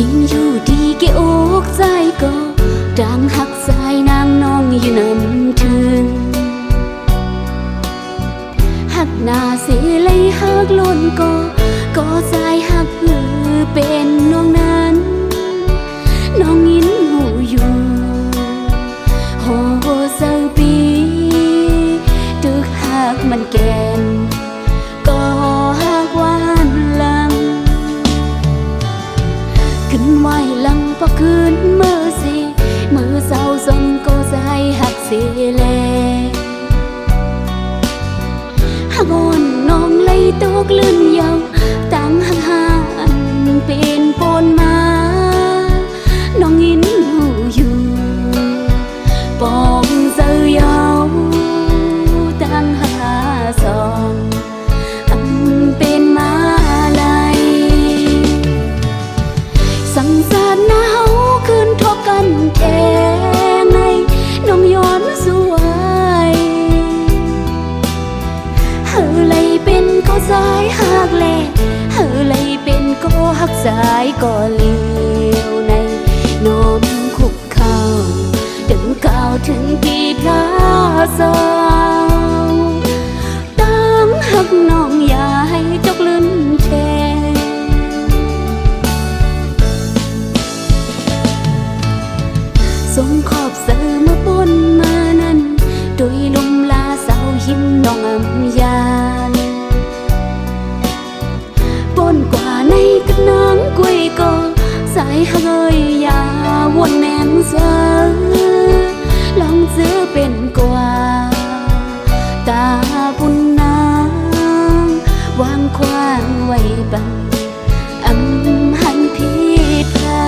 inอยู่ดีเกอกใจก็ดังหักใจนางน้องอยู่นำถึงหักหน้าเสียเลยหักล้นก็ใจหักหือเป็นน้องนั้นน้องยินหูอยู่โหเศร้าปีตึกหักมันแก่นก็หักหวานลังขึ้นไหวลังพอคืนเมื่อเศร้าสมก็ใจหักเสียแลหักอ่อนน้องเลยตกลื่นยาวตั้งห่างเป็นปนมาน้องยินหูอยู่ปองเจ้ายาวตั้งหาสองเป็นมาลายสังสารหนาวคืนทบกันแท้ในน้องย้อนสวยเฮอเลยเป็นก็สายหักแลเฮอเลยเป็นก็หักสายก็เลี้ยวในน้อมคุกเข่าถึงก้าวถึงที่พระสองตั้งหักน้องอย่าให้จกลื่นแทส่งขอบเสือมาปนมานั้นโดยลมลาสาวหิมน้องอำยานปนกว่าในกระนางกวยก็สายหักเอ้ยอย่าวนแนมเสือลองเสือเป็นกว่าตาบุญนางวางควางไว้บังหันผิดพลา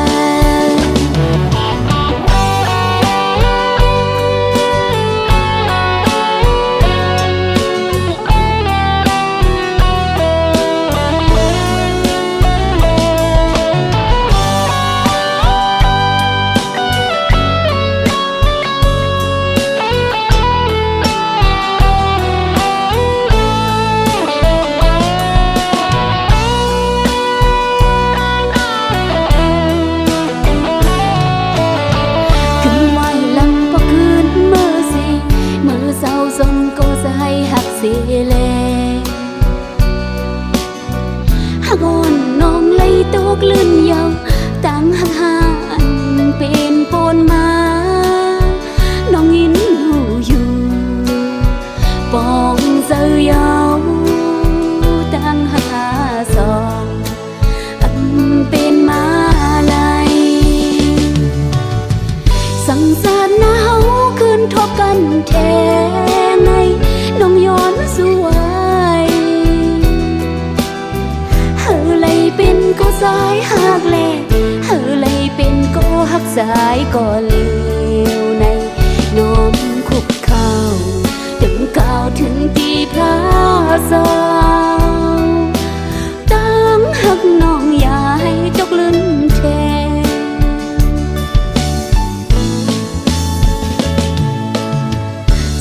ดเสียแลหักอ่อนน้องเลยตกลื่นยาวตั้งห่างเป็นปนมาน้องยินหูอยู่ปองเจ้ายาวตั้งหาสองเป็นมาลายสังสารหนาวคืนทบกันแท้ในน้องย้อนสวยเฮอเลยเป็นก็สายหักแลเฮอเลยเป็นก็หักสายก็เลี้ยวในน้อมคุกเข่าถึงก้าวถึงที่พระสองตั้งหักน้องอย่าให้จกลื่นแท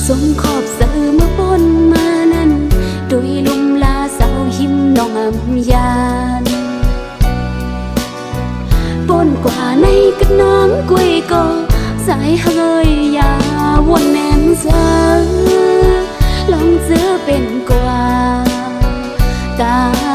ส่งขอบเสือมาปนมานั้นโดยลมลาสาวหิมน้องอำยานปนกว่าในกระนางกวยก็สายหักเอ้ยอย่าวนแนมเสือลองเสือเป็นกว่าตา